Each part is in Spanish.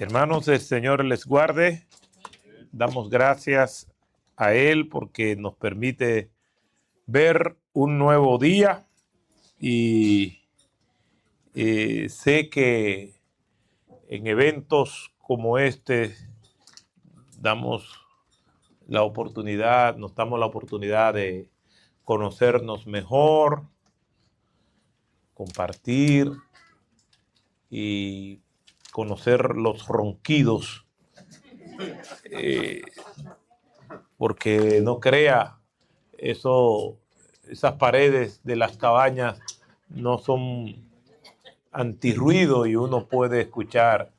Hermanos, el Señor les guarde. Damos gracias a Él porque nos permite ver un nuevo día y sé que en eventos como este nos damos la oportunidad de conocernos mejor, compartir y conocer los ronquidos, porque no crea, esas paredes de las cabañas no son antirruido y uno puede escuchar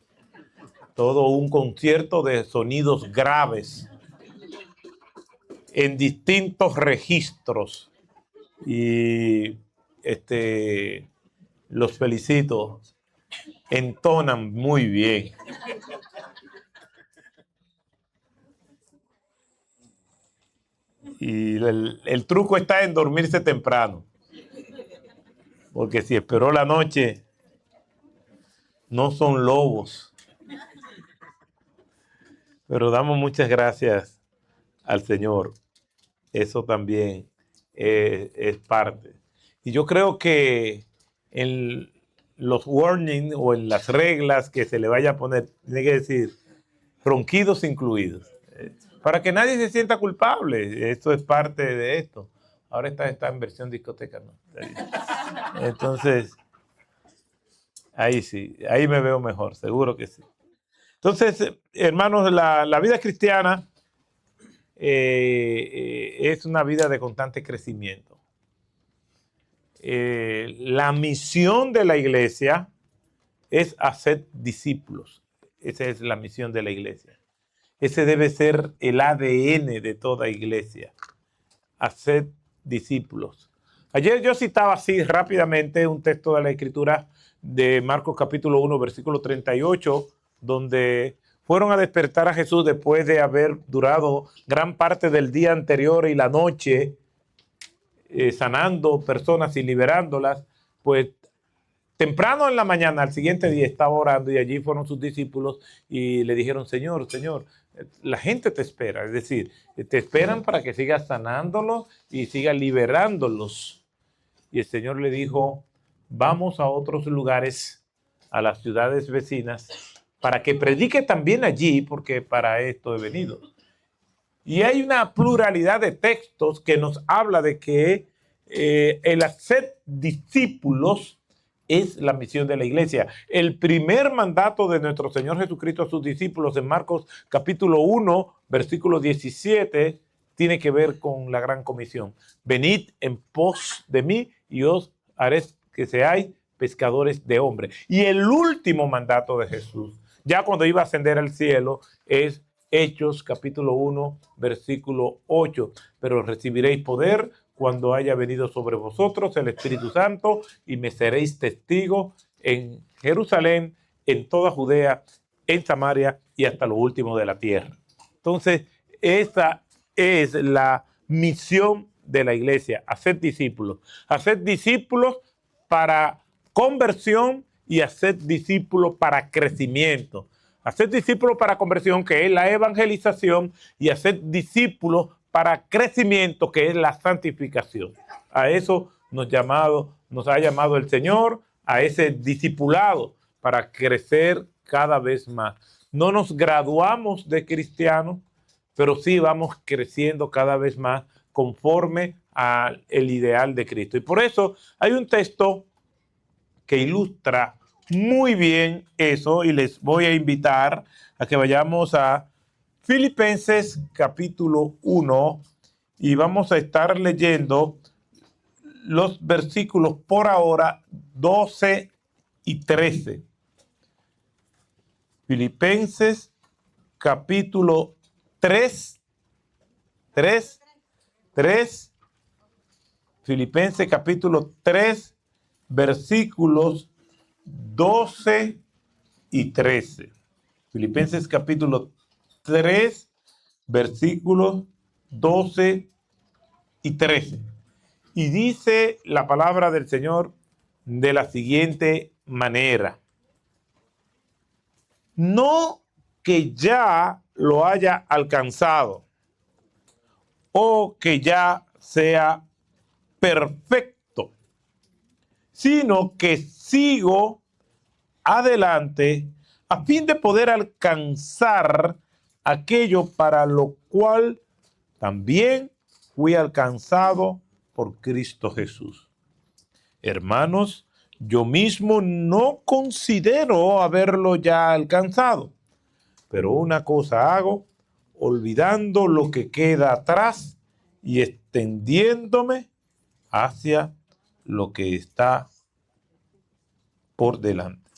todo un concierto de sonidos graves en distintos registros y los felicito, entonan muy bien. Y el truco está en dormirse temprano, porque si esperó la noche, no son lobos. Pero damos muchas gracias al Señor. Eso también es parte. Y yo creo que en los warnings o en las reglas que se le vaya a poner, tiene que decir ronquidos incluidos, para que nadie se sienta culpable. Esto es parte de esto. Ahora está en versión discoteca, ¿no? Entonces, ahí sí, ahí me veo mejor, seguro que sí. Entonces, hermanos, la vida cristiana es una vida de constante crecimiento. La misión de la iglesia es hacer discípulos. Esa es la misión de la iglesia. Ese debe ser el ADN de toda iglesia. Hacer discípulos. Ayer yo citaba así rápidamente un texto de la Escritura de Marcos capítulo 1, versículo 38, donde fueron a despertar a Jesús después de haber durado gran parte del día anterior y la noche sanando personas y liberándolas. Pues temprano en la mañana, al siguiente día, estaba orando y allí fueron sus discípulos y le dijeron: Señor, la gente te espera. Es decir, te esperan para que sigas sanándolos y sigas liberándolos. Y el Señor le dijo: vamos a otros lugares, a las ciudades vecinas, para que predique también allí, porque para esto he venido. Y hay una pluralidad de textos que nos habla de que el hacer discípulos es la misión de la iglesia. El primer mandato de nuestro Señor Jesucristo a sus discípulos en Marcos capítulo 1, versículo 17, tiene que ver con la gran comisión. Venid en pos de mí y os haré que seáis pescadores de hombres. Y el último mandato de Jesús, ya cuando iba a ascender al cielo, es Hechos capítulo 1, versículo 8. Pero recibiréis poder cuando haya venido sobre vosotros el Espíritu Santo y me seréis testigos en Jerusalén, en toda Judea, en Samaria y hasta lo último de la tierra. Entonces, esa es la misión de la iglesia: hacer discípulos. Hacer discípulos para conversión y hacer discípulos para crecimiento. Hacer discípulos para conversión, que es la evangelización, y hacer discípulos para crecimiento, que es la santificación. A eso nos ha llamado el Señor, a ese discipulado, para crecer cada vez más. No nos graduamos de cristianos, pero sí vamos creciendo cada vez más conforme al ideal de Cristo. Y por eso hay un texto que ilustra muy bien eso, y les voy a invitar a que vayamos a Filipenses capítulo 1 y vamos a estar leyendo los versículos por ahora 12 y 13. Filipenses capítulo 3. Filipenses capítulo 3, versículos 12 y 13. Filipenses capítulo 3, versículos 12 y 13. Y dice la palabra del Señor de la siguiente manera: No que ya lo haya alcanzado o que ya sea perfecto, sino que sigo adelante a fin de poder alcanzar aquello para lo cual también fui alcanzado por Cristo Jesús. Hermanos, yo mismo no considero haberlo ya alcanzado, pero una cosa hago, olvidando lo que queda atrás y extendiéndome hacia lo que está por delante.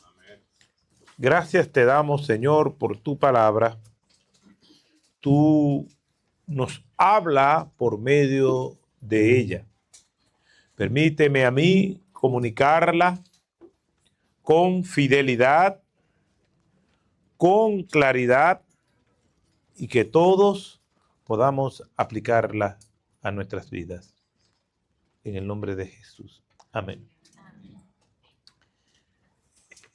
Gracias te damos, Señor, por tu palabra. Tú nos habla por medio de ella. Permíteme a mí comunicarla con fidelidad, con claridad y que todos podamos aplicarla a nuestras vidas. En el nombre de Jesús. Amén.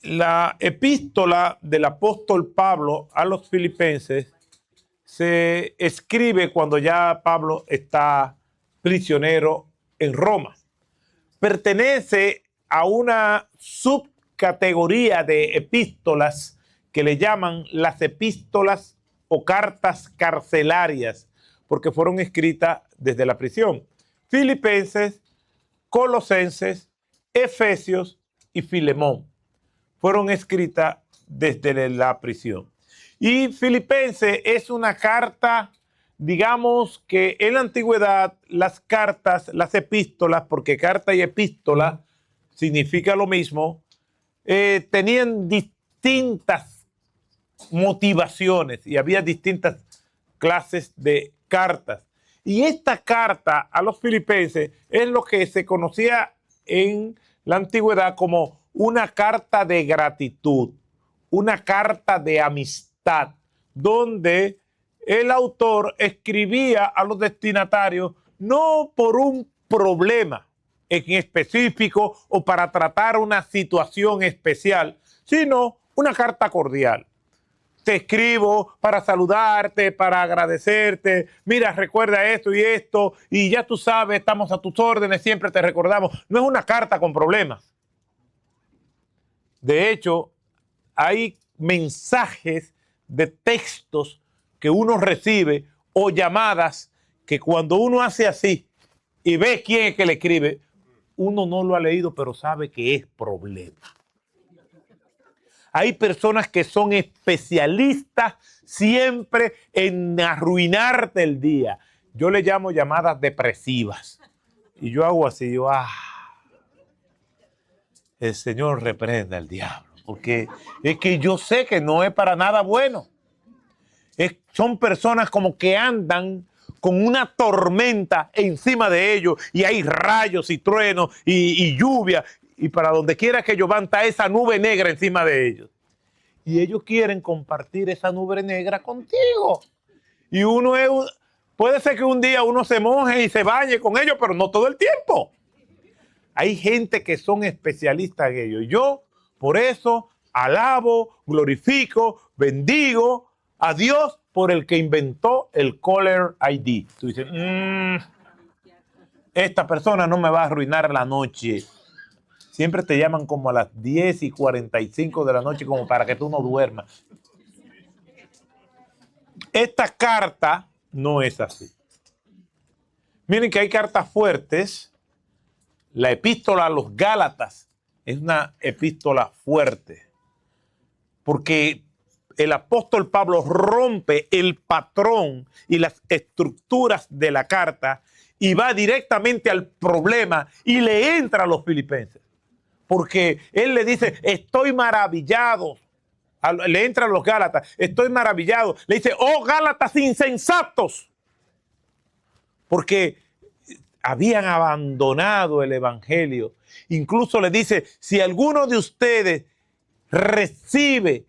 La epístola del apóstol Pablo a los filipenses se escribe cuando ya Pablo está prisionero en Roma. Pertenece a una subcategoría de epístolas que le llaman las epístolas o cartas carcelarias, porque fueron escritas desde la prisión. Filipenses, Colosenses, Efesios y Filemón fueron escritas desde la prisión. Y Filipenses es una carta, digamos que en la antigüedad las cartas, las epístolas, porque carta y epístola significa lo mismo, tenían distintas motivaciones y había distintas clases de cartas. Y esta carta a los filipenses es lo que se conocía en la antigüedad como una carta de gratitud, una carta de amistad, donde el autor escribía a los destinatarios no por un problema en específico o para tratar una situación especial, sino una carta cordial. Te escribo para saludarte, para agradecerte. Mira, recuerda esto y ya tú sabes, estamos a tus órdenes, siempre te recordamos. No es una carta con problemas. De hecho, hay mensajes de textos que uno recibe o llamadas que cuando uno hace así y ve quién es que le escribe, uno no lo ha leído, pero sabe que es problema. Hay personas que son especialistas siempre en arruinarte el día. Yo le llamo llamadas depresivas. Y yo hago así, el Señor reprenda al diablo. Porque es que yo sé que no es para nada bueno. Son personas como que andan con una tormenta encima de ellos y hay rayos y truenos y lluvia. Y para donde quiera que ellos van está esa nube negra encima de ellos. Y ellos quieren compartir esa nube negra contigo. Y puede ser que un día uno se moje y se bañe con ellos, pero no todo el tiempo. Hay gente que son especialistas en ello. Yo, por eso, alabo, glorifico, bendigo a Dios por el que inventó el Caller ID. Tú dices, esta persona no me va a arruinar la noche. Siempre te llaman como a las 10:45 de la noche como para que tú no duermas. Esta carta no es así. Miren que hay cartas fuertes. La epístola a los Gálatas es una epístola fuerte. Porque el apóstol Pablo rompe el patrón y las estructuras de la carta y va directamente al problema y le entra a los filipenses. Porque él le dice, estoy maravillado. Le entra a los Gálatas, estoy maravillado. Le dice, oh Gálatas insensatos. Porque habían abandonado el evangelio. Incluso le dice, si alguno de ustedes recibe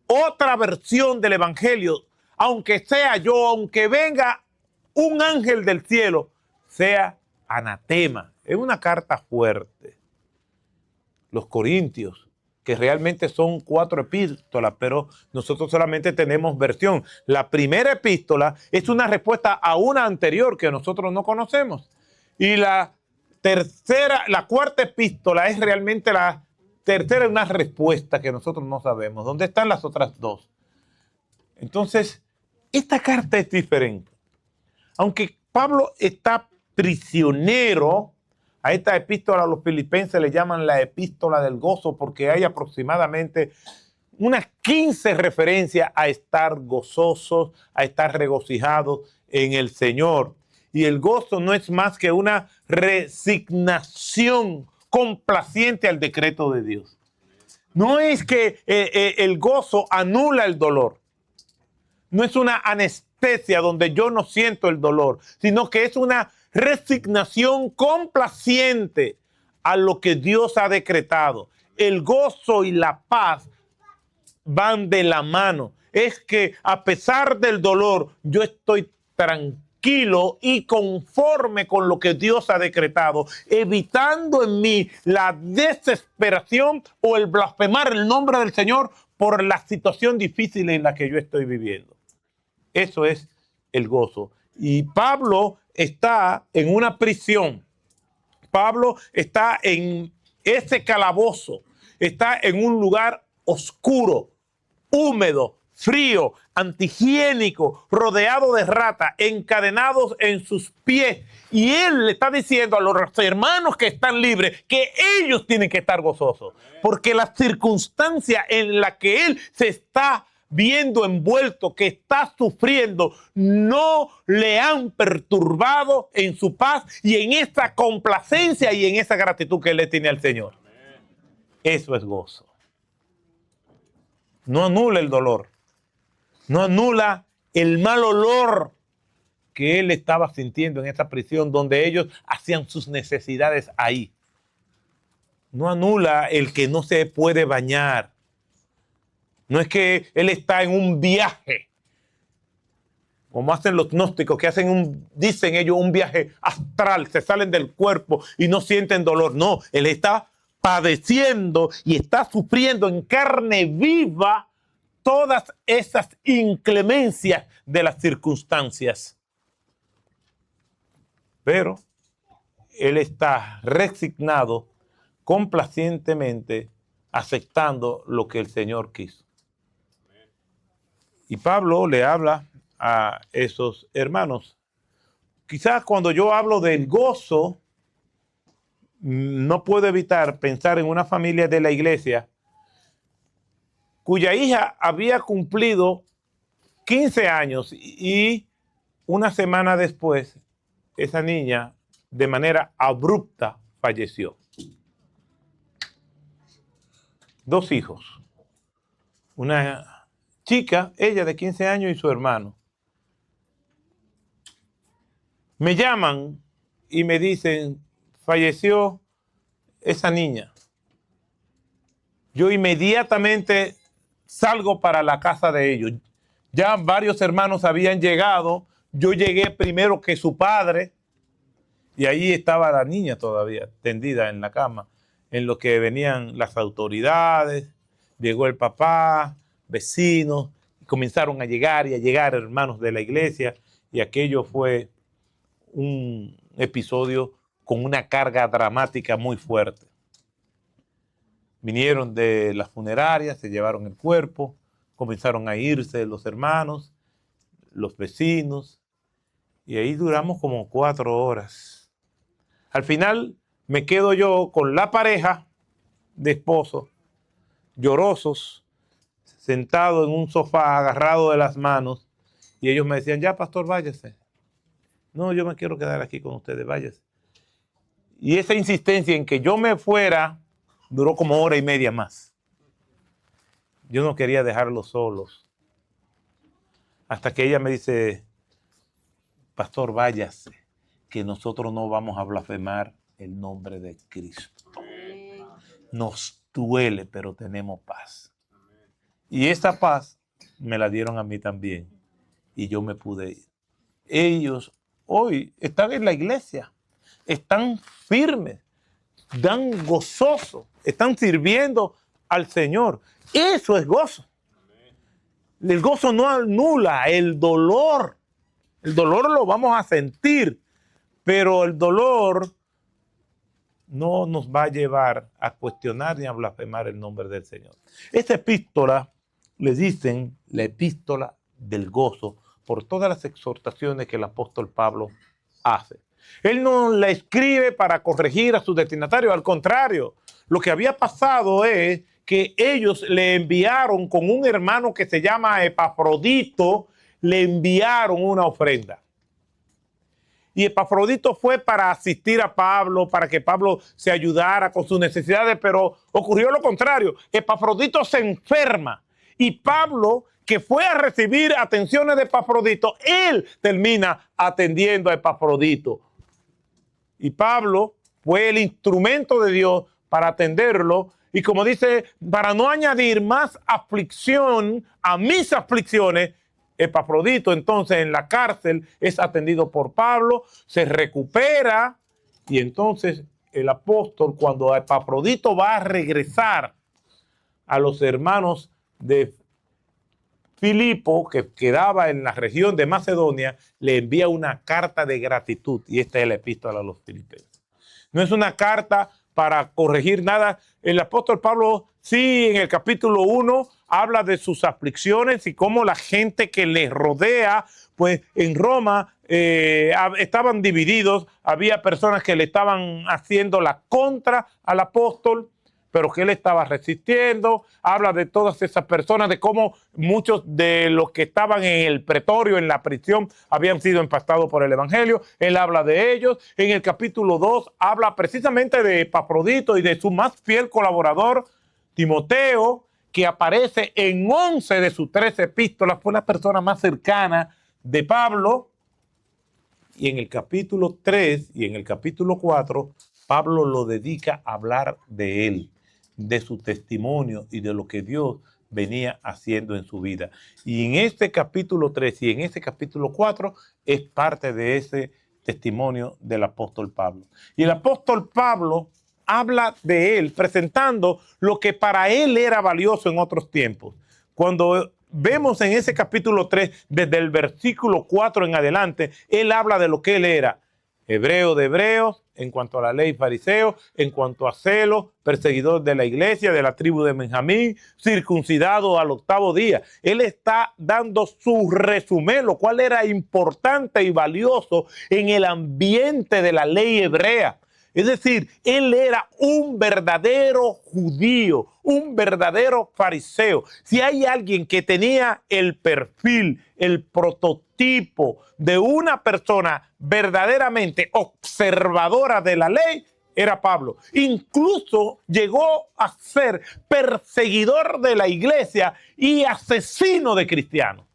otra versión del evangelio, aunque sea yo, aunque venga un ángel del cielo, sea anatema. Es una carta fuerte. Los corintios que realmente son 4 epístolas, pero nosotros solamente tenemos versión. La primera epístola es una respuesta a una anterior que nosotros no conocemos. Y la cuarta epístola es realmente la tercera, una respuesta que nosotros no sabemos. ¿Dónde están las otras 2? Entonces, esta carta es diferente. Aunque Pablo está prisionero, a esta epístola a los filipenses le llaman la epístola del gozo porque hay aproximadamente unas 15 referencias a estar gozosos, a estar regocijados en el Señor. Y el gozo no es más que una resignación complaciente al decreto de Dios. No es que el gozo anula el dolor. No es una anestesia donde yo no siento el dolor, sino que es una resignación complaciente a lo que Dios ha decretado. El gozo y la paz van de la mano. Es que a pesar del dolor, yo estoy tranquilo y conforme con lo que Dios ha decretado, evitando en mí la desesperación o el blasfemar el nombre del Señor por la situación difícil en la que yo estoy viviendo. Eso es el gozo. Y Pablo está en una prisión. Pablo está en ese calabozo. Está en un lugar oscuro, húmedo, frío, antihigiénico, rodeado de ratas, encadenados en sus pies. Y él le está diciendo a los hermanos que están libres que ellos tienen que estar gozosos. Porque la circunstancia en la que él se está viendo envuelto, que está sufriendo, no le han perturbado en su paz y en esa complacencia y en esa gratitud que él le tiene al Señor. Eso es gozo. No anula el dolor, no anula el mal olor que él estaba sintiendo en esa prisión donde ellos hacían sus necesidades ahí. No anula el que no se puede bañar. No es que él está en un viaje, como hacen los gnósticos, que dicen ellos, un viaje astral, se salen del cuerpo y no sienten dolor. No, él está padeciendo y está sufriendo en carne viva todas esas inclemencias de las circunstancias. Pero él está resignado, complacientemente, aceptando lo que el Señor quiso. Y Pablo le habla a esos hermanos. Quizás cuando yo hablo del gozo, no puedo evitar pensar en una familia de la iglesia cuya hija había cumplido 15 años y una semana después, esa niña de manera abrupta falleció. 2 hijos. Una chica, ella de 15 años y su hermano. Me llaman y me dicen, falleció esa niña. Yo inmediatamente salgo para la casa de ellos. Ya varios hermanos habían llegado. Yo llegué primero que su padre y ahí estaba la niña todavía tendida en la cama, en lo que venían las autoridades, llegó el papá, vecinos, comenzaron a llegar hermanos de la iglesia y aquello fue un episodio con una carga dramática muy fuerte. Vinieron de las funerarias, se llevaron el cuerpo, comenzaron a irse los hermanos, los vecinos, y ahí duramos como 4 horas. Al final me quedo yo con la pareja de esposos, llorosos, sentado en un sofá, agarrado de las manos, y ellos me decían, ya pastor, váyase. No, yo me quiero quedar aquí con ustedes, váyase. Y esa insistencia en que yo me fuera duró como 1:30 más. Yo no quería dejarlos solos. Hasta que ella me dice, pastor, váyase, que nosotros no vamos a blasfemar el nombre de Cristo. Nos duele, pero tenemos paz. Y esa paz me la dieron a mí también. Y yo me pude ir. Ellos hoy están en la iglesia. Están firmes. Dan gozoso. Están sirviendo al Señor. Eso es gozo. El gozo no anula el dolor. El dolor lo vamos a sentir, pero el dolor no nos va a llevar a cuestionar ni a blasfemar el nombre del Señor. Esta epístola le dicen la epístola del gozo por todas las exhortaciones que el apóstol Pablo hace. Él no la escribe para corregir a su destinatario, al contrario, lo que había pasado es que ellos le enviaron con un hermano que se llama Epafrodito, le enviaron una ofrenda. Y Epafrodito fue para asistir a Pablo, para que Pablo se ayudara con sus necesidades, pero ocurrió lo contrario. Epafrodito se enferma y Pablo, que fue a recibir atenciones de Epafrodito, él termina atendiendo a Epafrodito. Y Pablo fue el instrumento de Dios para atenderlo. Y como dice, para no añadir más aflicción a mis aflicciones, Epafrodito entonces en la cárcel es atendido por Pablo, se recupera y entonces el apóstol, cuando Epafrodito va a regresar a los hermanos de Filipo, que quedaba en la región de Macedonia, le envía una carta de gratitud y esta es la epístola a los filipenses. No es una carta para corregir nada. El apóstol Pablo sí en el capítulo 1 habla de sus aflicciones y cómo la gente que le rodea, pues en Roma estaban divididos, había personas que le estaban haciendo la contra al apóstol, pero que él estaba resistiendo. Habla de todas esas personas, de cómo muchos de los que estaban en el pretorio, en la prisión, habían sido empastados por el evangelio. Él habla de ellos. En el capítulo 2 habla precisamente de Epafrodito y de su más fiel colaborador, Timoteo, que aparece en 11 de sus 13 epístolas. Fue la persona más cercana de Pablo. Y en el capítulo 3 y en el capítulo 4, Pablo lo dedica a hablar de él, de su testimonio y de lo que Dios venía haciendo en su vida. Y en este capítulo 3 y en este capítulo 4 es parte de ese testimonio del apóstol Pablo. Y el apóstol Pablo habla de él presentando lo que para él era valioso en otros tiempos. Cuando vemos en ese capítulo 3, desde el versículo 4 en adelante, él habla de lo que él era. Hebreo de hebreos, en cuanto a la ley fariseo, en cuanto a celo, perseguidor de la iglesia, de la tribu de Benjamín, circuncidado al 8º día. Él está dando su resumen, lo cual era importante y valioso en el ambiente de la ley hebrea. Es decir, él era un verdadero judío, un verdadero fariseo. Si hay alguien que tenía el perfil, el prototipo de una persona verdaderamente observadora de la ley, era Pablo. Incluso llegó a ser perseguidor de la iglesia y asesino de cristianos.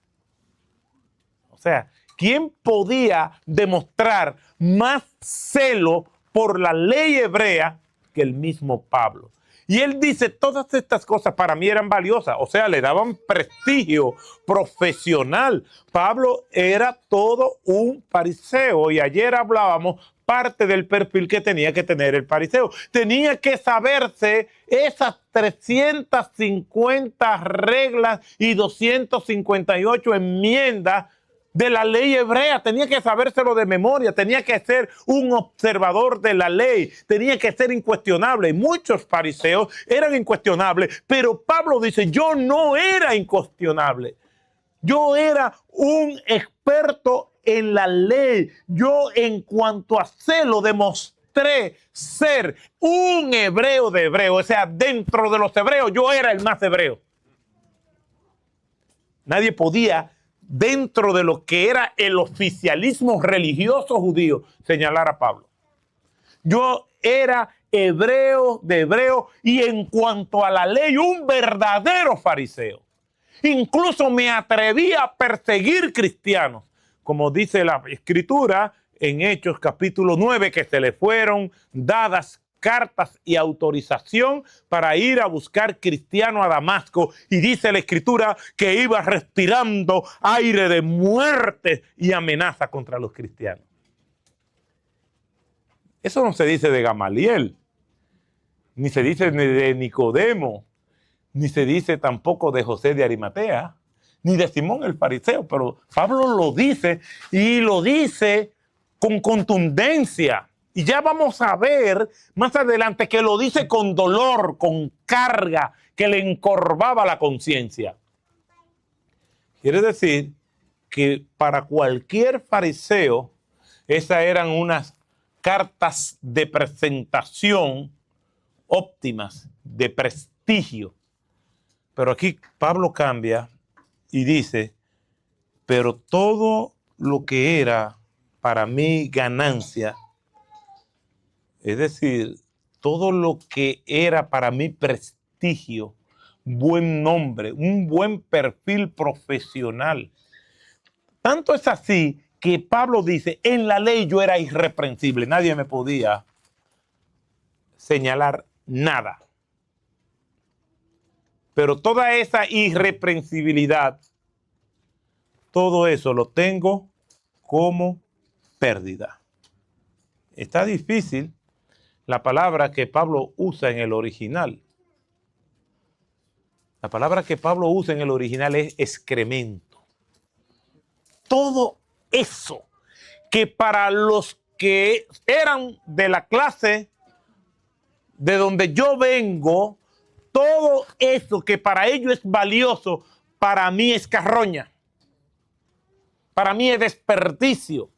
O sea, ¿quién podía demostrar más celo por la ley hebrea que el mismo Pablo? Y él dice, todas estas cosas para mí eran valiosas, o sea, le daban prestigio profesional. Pablo era todo un fariseo y ayer hablábamos parte del perfil que tenía que tener el fariseo. Tenía que saberse esas 350 reglas y 258 enmiendas de la ley hebrea. Tenía que sabérselo de memoria, tenía que ser un observador de la ley, tenía que ser incuestionable. Muchos fariseos eran incuestionables, pero Pablo dice, yo no era incuestionable. Yo era un experto en la ley. Yo en cuanto a celo demostré ser un hebreo de hebreo. O sea, dentro de los hebreos yo era el más hebreo. Nadie podía, dentro de lo que era el oficialismo religioso judío, señalar a Pablo. Yo era hebreo de hebreo y en cuanto a la ley, un verdadero fariseo. Incluso me atreví a perseguir cristianos, como dice la Escritura en Hechos capítulo 9, que se le fueron dadas cartas y autorización para ir a buscar cristiano a Damasco, y dice la Escritura que iba respirando aire de muerte y amenaza contra los cristianos. Eso no se dice de Gamaliel, ni se dice de Nicodemo, ni se dice tampoco de José de Arimatea, ni de Simón el fariseo, pero Pablo lo dice y lo dice con contundencia. Y ya vamos a ver más adelante que lo dice con dolor, con carga, que le encorvaba la conciencia. Quiere decir que para cualquier fariseo, esas eran unas cartas de presentación óptimas, de prestigio. Pero aquí Pablo cambia y dice, pero todo lo que era para mí ganancia, es decir, todo lo que era para mí prestigio, buen nombre, un buen perfil profesional. Tanto es así que Pablo dice, en la ley yo era irreprensible, nadie me podía señalar nada. Pero toda esa irreprensibilidad, todo eso lo tengo como pérdida. Está difícil la palabra que Pablo usa en el original. La palabra que Pablo usa en el original es excremento. Todo eso que para los que eran de la clase de donde yo vengo, todo eso que para ellos es valioso, para mí es carroña. Para mí es desperdicio.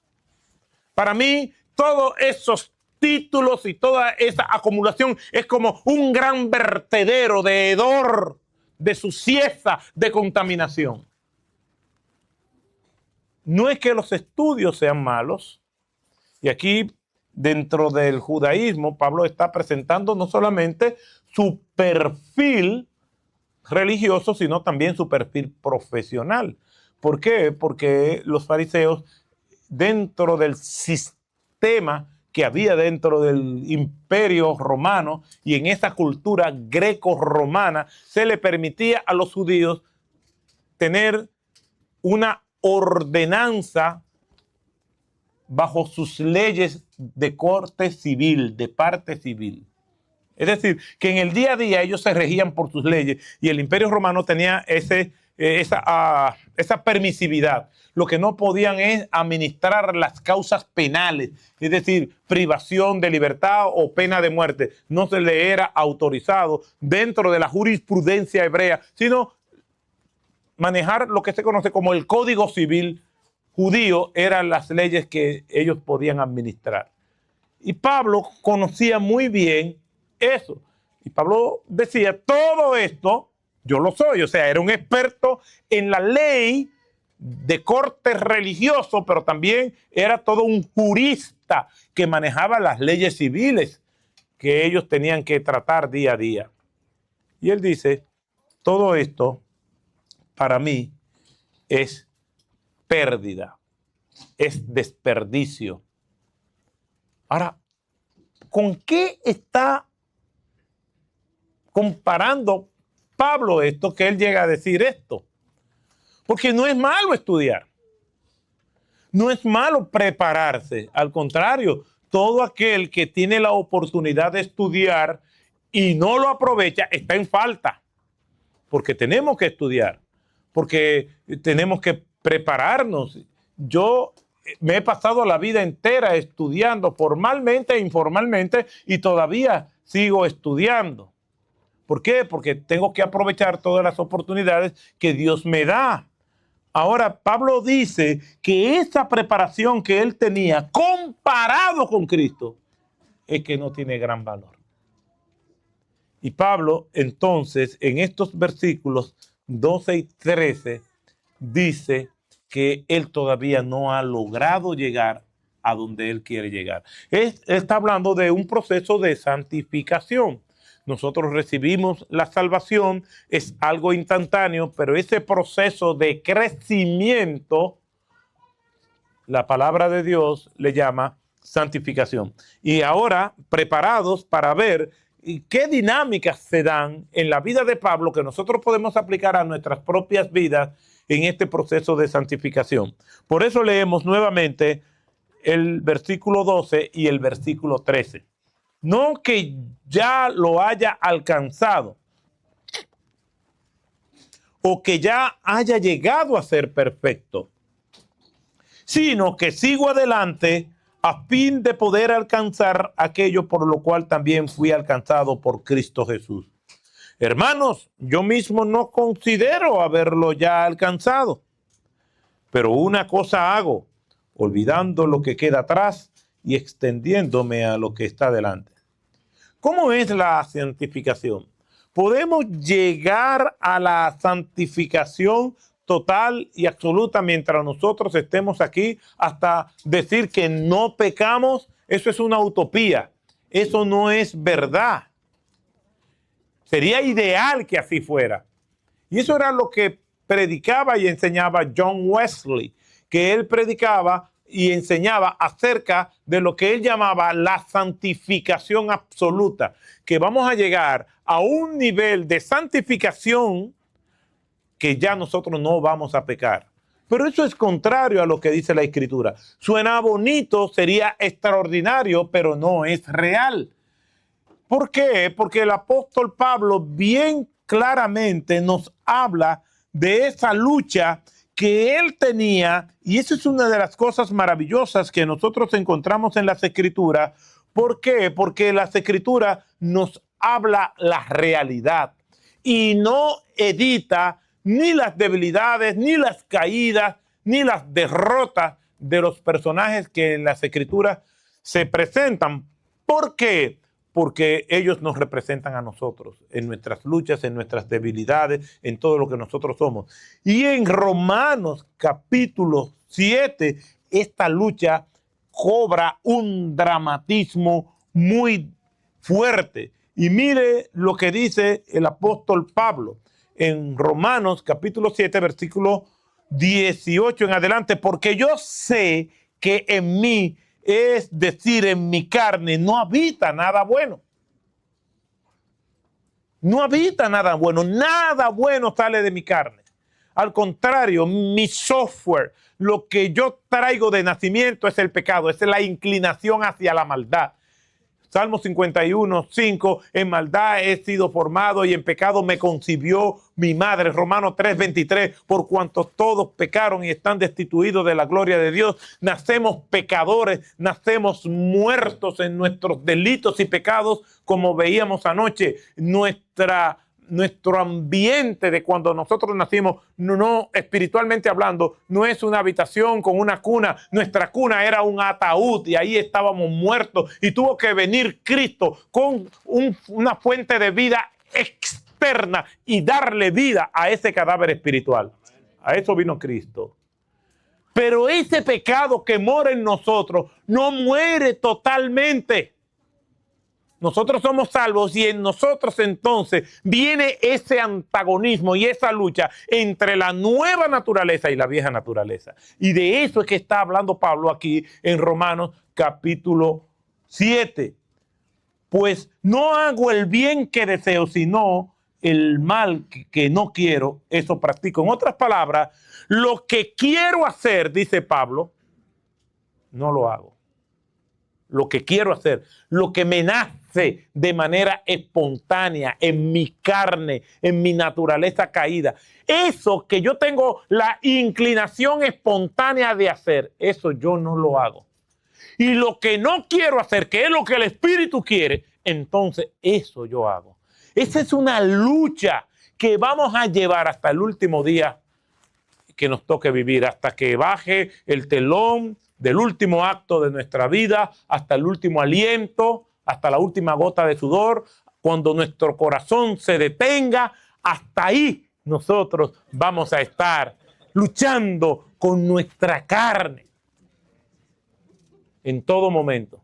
Para mí todos esos títulos y toda esa acumulación es como un gran vertedero de hedor, de suciedad, de contaminación. No es que los estudios sean malos, y aquí dentro del judaísmo Pablo está presentando no solamente su perfil religioso, sino también su perfil profesional. ¿Por qué? Porque los fariseos, dentro del sistema que había dentro del imperio romano y en esa cultura greco-romana, se le permitía a los judíos tener una ordenanza bajo sus leyes de corte civil, de parte civil. Es decir, que en el día a día ellos se regían por sus leyes y el Imperio Romano tenía esa permisividad. Lo que no podían es administrar las causas penales, es decir, privación de libertad o pena de muerte. No se le era autorizado dentro de la jurisprudencia hebrea, sino manejar lo que se conoce como el Código Civil judío, eran las leyes que ellos podían administrar. Y Pablo conocía muy bien eso. Y Pablo decía, todo esto, yo lo soy. O sea, era un experto en la ley de corte religioso, pero también era todo un jurista que manejaba las leyes civiles que ellos tenían que tratar día a día. Y él dice, todo esto para mí es pérdida, es desperdicio. Ahora, ¿con qué está comparando Pablo esto, que él llega a decir esto? Porque no es malo estudiar, no es malo prepararse, al contrario, todo aquel que tiene la oportunidad de estudiar y no lo aprovecha está en falta, porque tenemos que estudiar, porque tenemos que prepararnos. Yo me he pasado la vida entera estudiando formalmente e informalmente y todavía sigo estudiando. ¿Por qué? Porque tengo que aprovechar todas las oportunidades que Dios me da. Ahora, Pablo dice que esa preparación que él tenía comparado con Cristo es que no tiene gran valor. Y Pablo, entonces, en estos versículos 12 y 13, dice que él todavía no ha logrado llegar a donde él quiere llegar. Está hablando de un proceso de santificación. Nosotros recibimos la salvación, es algo instantáneo, pero ese proceso de crecimiento, la palabra de Dios le llama santificación. Y ahora, preparados para ver qué dinámicas se dan en la vida de Pablo que nosotros podemos aplicar a nuestras propias vidas en este proceso de santificación. Por eso leemos nuevamente el versículo 12 y el versículo 13. No que ya lo haya alcanzado, o que ya haya llegado a ser perfecto, sino que sigo adelante a fin de poder alcanzar aquello por lo cual también fui alcanzado por Cristo Jesús. Hermanos, yo mismo no considero haberlo ya alcanzado, pero una cosa hago, olvidando lo que queda atrás y extendiéndome a lo que está delante. ¿Cómo es la santificación? Podemos llegar a la santificación total y absoluta mientras nosotros estemos aquí hasta decir que no pecamos. Eso es una utopía. Eso no es verdad. Sería ideal que así fuera. Y eso era lo que predicaba y enseñaba John Wesley, que él predicaba y enseñaba acerca de lo que él llamaba la santificación absoluta, que vamos a llegar a un nivel de santificación que ya nosotros no vamos a pecar. Pero eso es contrario a lo que dice la Escritura. Suena bonito, sería extraordinario, pero no es real. ¿Por qué? Porque el apóstol Pablo bien claramente nos habla de esa lucha que él tenía, y eso es una de las cosas maravillosas que nosotros encontramos en las Escrituras. ¿Por qué? Porque las Escrituras nos habla la realidad y no edita ni las debilidades, ni las caídas, ni las derrotas de los personajes que en las Escrituras se presentan. ¿Por qué? Porque ellos nos representan a nosotros, en nuestras luchas, en nuestras debilidades, en todo lo que nosotros somos. Y en Romanos capítulo 7, esta lucha cobra un dramatismo muy fuerte. Y mire lo que dice el apóstol Pablo en Romanos capítulo 7, versículo 18 en adelante, porque yo sé que en mí, es decir, en mi carne, no habita nada bueno. No habita nada bueno. Nada bueno sale de mi carne. Al contrario, mi software, lo que yo traigo de nacimiento es el pecado, es la inclinación hacia la maldad. Salmo 51, 5, en maldad he sido formado y en pecado me concibió mi madre. Romanos 3, 23, por cuanto todos pecaron y están destituidos de la gloria de Dios. Nacemos pecadores, nacemos muertos en nuestros delitos y pecados, como veíamos anoche. Nuestro ambiente de cuando nosotros nacimos, no espiritualmente hablando, no es una habitación con una cuna. Nuestra cuna era un ataúd y ahí estábamos muertos. Y tuvo que venir Cristo con una fuente de vida externa y darle vida a ese cadáver espiritual. A eso vino Cristo. Pero ese pecado que mora en nosotros no muere totalmente. Nosotros somos salvos y en nosotros entonces viene ese antagonismo y esa lucha entre la nueva naturaleza y la vieja naturaleza. Y de eso es que está hablando Pablo aquí en Romanos capítulo 7. Pues no hago el bien que deseo, sino el mal que no quiero, eso practico. En otras palabras, lo que quiero hacer, dice Pablo, no lo hago. Lo que quiero hacer, lo que me nace de manera espontánea en mi carne, en mi naturaleza caída. Eso que yo tengo la inclinación espontánea de hacer, eso yo no lo hago. Y lo que no quiero hacer, que es lo que el Espíritu quiere, entonces eso yo hago. Esa es una lucha que vamos a llevar hasta el último día que nos toque vivir, hasta que baje el telón del último acto de nuestra vida, hasta el último aliento, hasta la última gota de sudor, cuando nuestro corazón se detenga, hasta ahí nosotros vamos a estar luchando con nuestra carne en todo momento.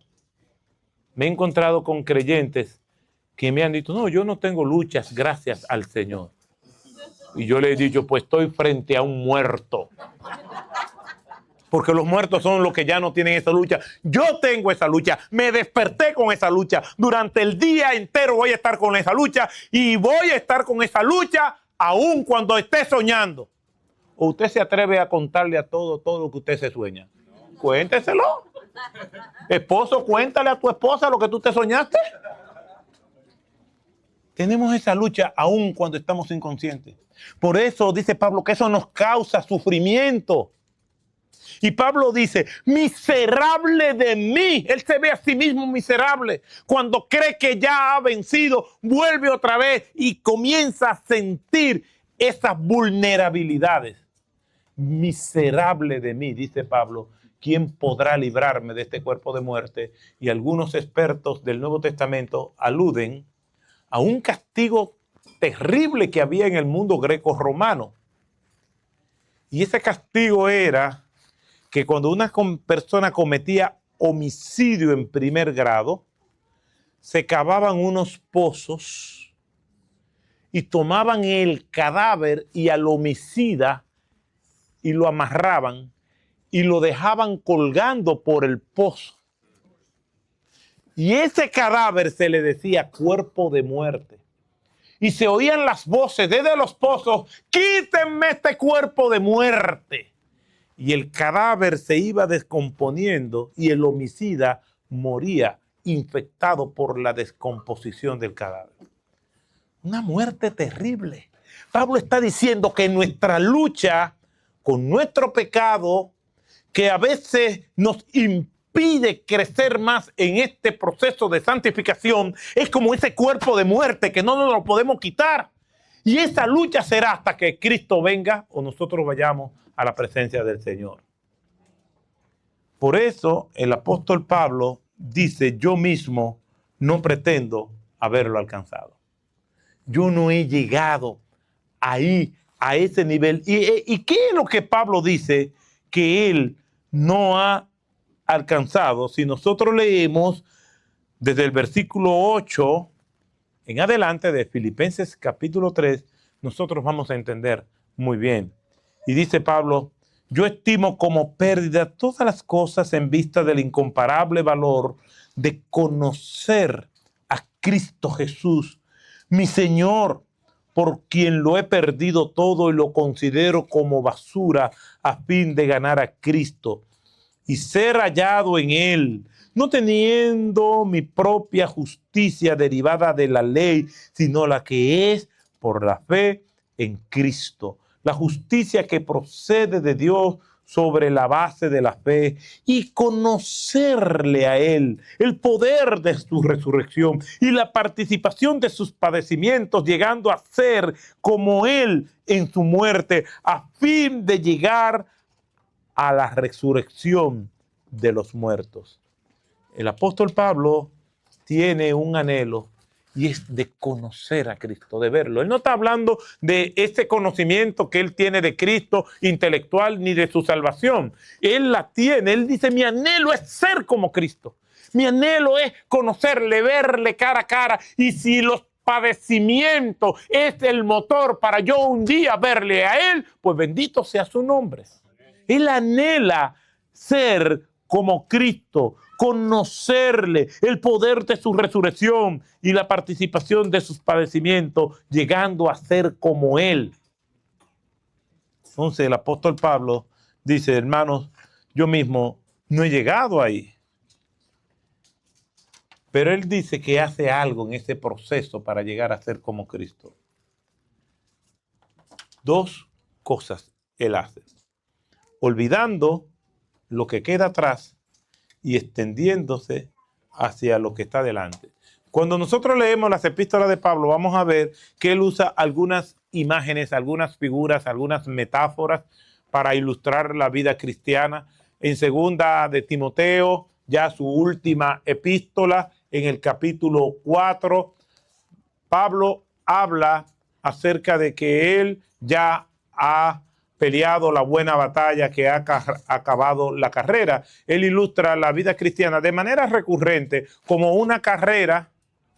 Me he encontrado con creyentes que me han dicho, no, yo no tengo luchas, gracias al Señor. Y yo le he dicho, pues estoy frente a un muerto. Porque los muertos son los que ya no tienen esa lucha. Yo tengo esa lucha. Me desperté con esa lucha. Durante el día entero voy a estar con esa lucha. Y voy a estar con esa lucha aún cuando esté soñando. ¿O usted se atreve a contarle a todo lo que usted se sueña? Cuénteselo. Esposo, cuéntale a tu esposa lo que tú te soñaste. Tenemos esa lucha aún cuando estamos inconscientes. Por eso dice Pablo que eso nos causa sufrimiento. Y Pablo dice, miserable de mí. Él se ve a sí mismo miserable. Cuando cree que ya ha vencido, vuelve otra vez y comienza a sentir esas vulnerabilidades. Miserable de mí, dice Pablo. ¿Quién podrá librarme de este cuerpo de muerte? Y algunos expertos del Nuevo Testamento aluden a un castigo terrible que había en el mundo greco-romano. Y ese castigo era que cuando una persona cometía homicidio en primer grado, se cavaban unos pozos y tomaban el cadáver y al homicida y lo amarraban y lo dejaban colgando por el pozo. Y ese cadáver se le decía cuerpo de muerte. Y se oían las voces desde los pozos, quítenme este cuerpo de muerte. Y el cadáver se iba descomponiendo y el homicida moría infectado por la descomposición del cadáver. Una muerte terrible. Pablo está diciendo que nuestra lucha con nuestro pecado, que a veces nos impide crecer más en este proceso de santificación, es como ese cuerpo de muerte que no nos lo podemos quitar. Y esa lucha será hasta que Cristo venga o nosotros vayamos a la presencia del Señor. Por eso el apóstol Pablo dice, yo mismo no pretendo haberlo alcanzado. Yo no he llegado ahí, a ese nivel. ¿Y qué es lo que Pablo dice que él no ha alcanzado? Si nosotros leemos desde el versículo 8 en adelante de Filipenses capítulo 3, nosotros vamos a entender muy bien. Y dice Pablo, yo estimo como pérdida todas las cosas en vista del incomparable valor de conocer a Cristo Jesús, mi Señor, por quien lo he perdido todo y lo considero como basura a fin de ganar a Cristo y ser hallado en Él, no teniendo mi propia justicia derivada de la ley, sino la que es por la fe en Cristo. La justicia que procede de Dios sobre la base de la fe y conocerle a Él, el poder de su resurrección y la participación de sus padecimientos, llegando a ser como Él en su muerte, a fin de llegar a la resurrección de los muertos. El apóstol Pablo tiene un anhelo y es de conocer a Cristo, de verlo. Él no está hablando de ese conocimiento que él tiene de Cristo intelectual ni de su salvación. Él la tiene. Él dice, mi anhelo es ser como Cristo. Mi anhelo es conocerle, verle cara a cara. Y si los padecimientos es el motor para yo un día verle a Él, pues bendito sea su nombre. Él anhela ser como Cristo, conocerle, el poder de su resurrección y la participación de sus padecimientos, llegando a ser como Él. Entonces el apóstol Pablo dice, hermanos, yo mismo no he llegado ahí. Pero él dice que hace algo en ese proceso para llegar a ser como Cristo. Dos cosas él hace. Olvidando lo que queda atrás y extendiéndose hacia lo que está delante. Cuando nosotros leemos las epístolas de Pablo, vamos a ver que él usa algunas imágenes, algunas figuras, algunas metáforas para ilustrar la vida cristiana. En segunda de Timoteo, ya su última epístola, en el capítulo 4, Pablo habla acerca de que él ya ha peleado la buena batalla, que ha acabado la carrera. Él ilustra la vida cristiana de manera recurrente como una carrera,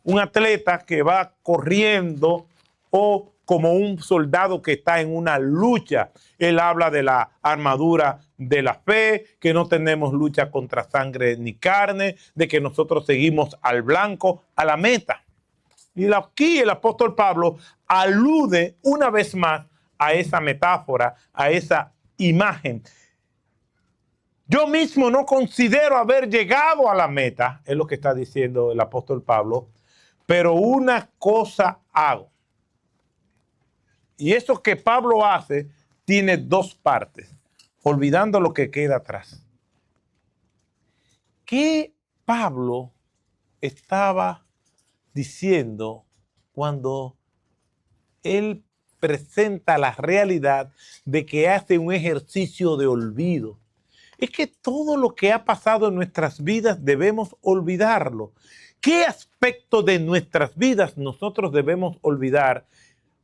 un atleta que va corriendo o como un soldado que está en una lucha. Él habla de la armadura de la fe, que no tenemos lucha contra sangre ni carne, de que nosotros seguimos al blanco, a la meta. Y aquí el apóstol Pablo alude una vez más a esa metáfora, a esa imagen. Yo mismo no considero haber llegado a la meta, es lo que está diciendo el apóstol Pablo, Pero una cosa hago. Y eso que Pablo hace tiene dos partes, olvidando lo que queda atrás. ¿Qué Pablo estaba diciendo cuando él presenta la realidad de que hace un ejercicio de olvido? Es que todo lo que ha pasado en nuestras vidas debemos olvidarlo. ¿Qué aspecto de nuestras vidas nosotros debemos olvidar?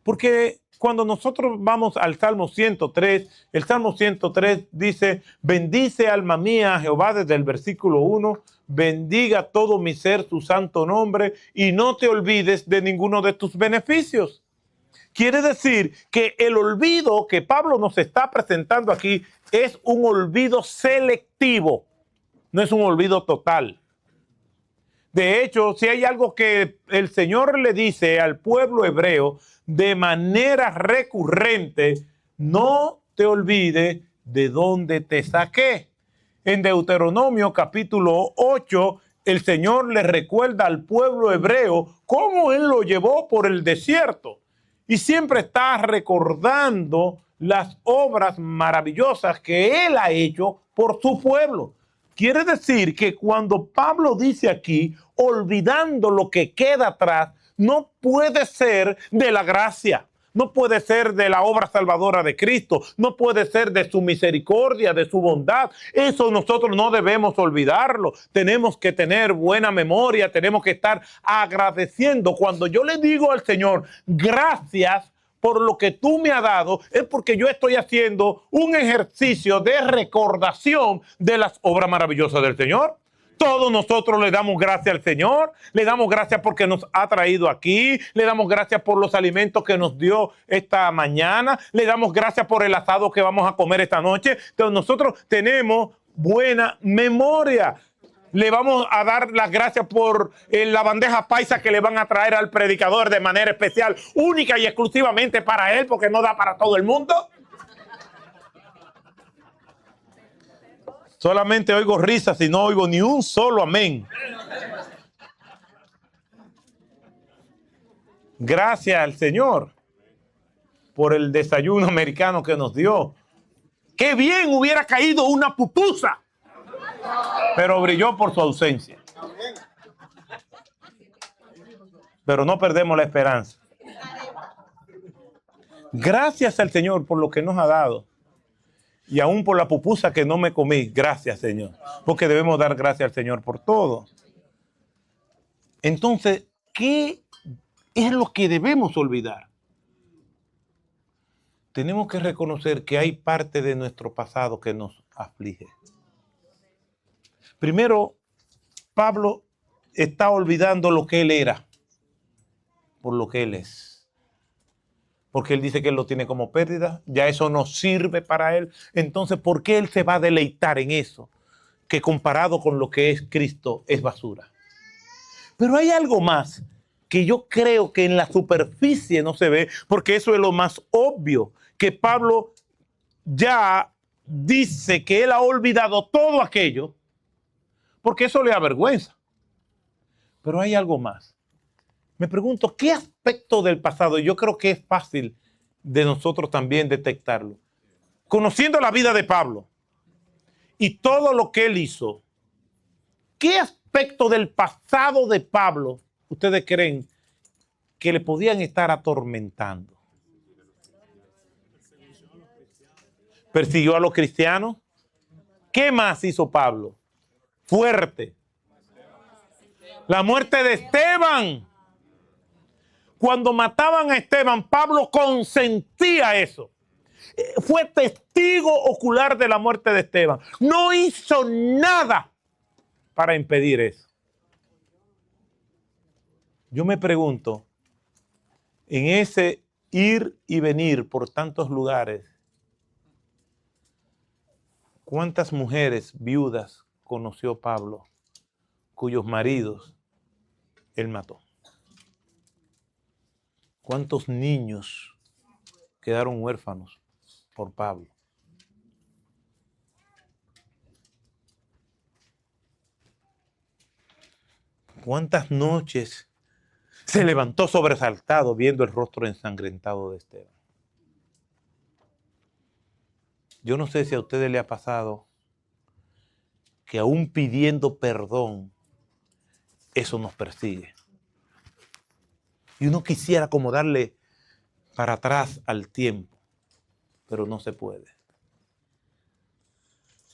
Porque cuando nosotros vamos al Salmo 103, el Salmo 103 dice, bendice alma mía a Jehová desde el versículo 1, bendiga todo mi ser su santo nombre y no te olvides de ninguno de tus beneficios. Quiere decir que el olvido que Pablo nos está presentando aquí es un olvido selectivo, no es un olvido total. De hecho, si hay algo que el Señor le dice al pueblo hebreo de manera recurrente, no te olvides de dónde te saqué. En Deuteronomio capítulo 8, el Señor le recuerda al pueblo hebreo cómo Él lo llevó por el desierto. Y siempre está recordando las obras maravillosas que Él ha hecho por su pueblo. Quiere decir que cuando Pablo dice aquí, olvidando lo que queda atrás, no puede ser de la gracia, no puede ser de la obra salvadora de Cristo, no puede ser de su misericordia, de su bondad. Eso nosotros no debemos olvidarlo. Tenemos que tener buena memoria, tenemos que estar agradeciendo. Cuando yo le digo al Señor, gracias por lo que tú me has dado, es porque yo estoy haciendo un ejercicio de recordación de las obras maravillosas del Señor. Todos nosotros le damos gracias al Señor, le damos gracias porque nos ha traído aquí, le damos gracias por los alimentos que nos dio esta mañana, le damos gracias por el asado que vamos a comer esta noche. Entonces nosotros tenemos buena memoria. Le vamos a dar las gracias por la bandeja paisa que le van a traer al predicador de manera especial, única y exclusivamente para él, porque no da para todo el mundo. Solamente oigo risas y no oigo ni un solo amén. Gracias al Señor por el desayuno americano que nos dio. Qué bien hubiera caído una pupusa, pero brilló por su ausencia. Pero no perdemos la esperanza. Gracias al Señor por lo que nos ha dado. Y aún por la pupusa que no me comí. Gracias, Señor. Porque debemos dar gracias al Señor por todo. Entonces, ¿qué es lo que debemos olvidar? Tenemos que reconocer que hay parte de nuestro pasado que nos aflige. Primero, Pablo está olvidando lo que él era por lo que él es. Porque él dice que él lo tiene como pérdida, ya eso no sirve para él. Entonces, ¿por qué él se va a deleitar en eso? Que comparado con lo que es Cristo es basura. Pero hay algo más que yo creo que en la superficie no se ve, porque eso es lo más obvio, que Pablo ya dice que él ha olvidado todo aquello, porque eso le avergüenza. Pero hay algo más. Me pregunto, ¿qué aspecto del pasado? Yo creo que es fácil de nosotros también detectarlo. Conociendo la vida de Pablo y todo lo que él hizo, ¿qué aspecto del pasado de Pablo ustedes creen que le podían estar atormentando? ¿Persiguió a los cristianos? ¿Qué más hizo Pablo? Fuerte. La muerte de Esteban. Cuando mataban a Esteban, Pablo consentía eso. Fue testigo ocular de la muerte de Esteban. No hizo nada para impedir eso. Yo me pregunto, en ese ir y venir por tantos lugares, ¿cuántas mujeres viudas conoció Pablo cuyos maridos él mató? ¿Cuántos niños quedaron huérfanos por Pablo? ¿Cuántas noches se levantó sobresaltado viendo el rostro ensangrentado de Esteban. Yo no sé si a ustedes les ha pasado que aún pidiendo perdón, eso nos persigue. Y uno quisiera como darle para atrás al tiempo, pero no se puede.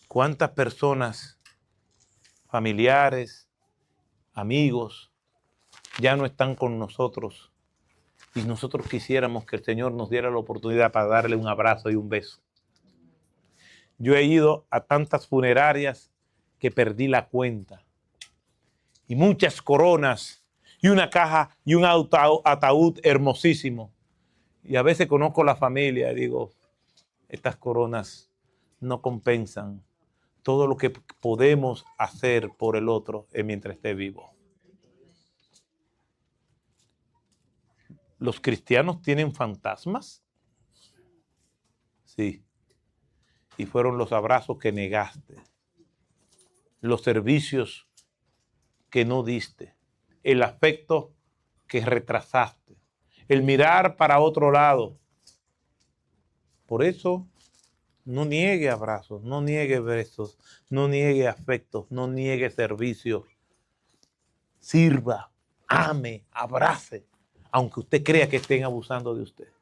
¿Cuántas personas, familiares, amigos, ya no están con nosotros? Y nosotros quisiéramos que el Señor nos diera la oportunidad para darle un abrazo y un beso. Yo he ido a tantas funerarias que perdí la cuenta. Y muchas coronas, y una caja, y un ataúd hermosísimo. Y a veces conozco la familia y digo, estas coronas no compensan todo lo que podemos hacer por el otro mientras esté vivo. ¿Los cristianos tienen fantasmas? Sí. Y fueron los abrazos que negaste, los servicios que no diste, el afecto que retrasaste, el mirar para otro lado. Por eso, no niegue abrazos, no niegue besos, no niegue afectos, no niegue servicios. Sirva, ame, abrace, aunque usted crea que estén abusando de usted.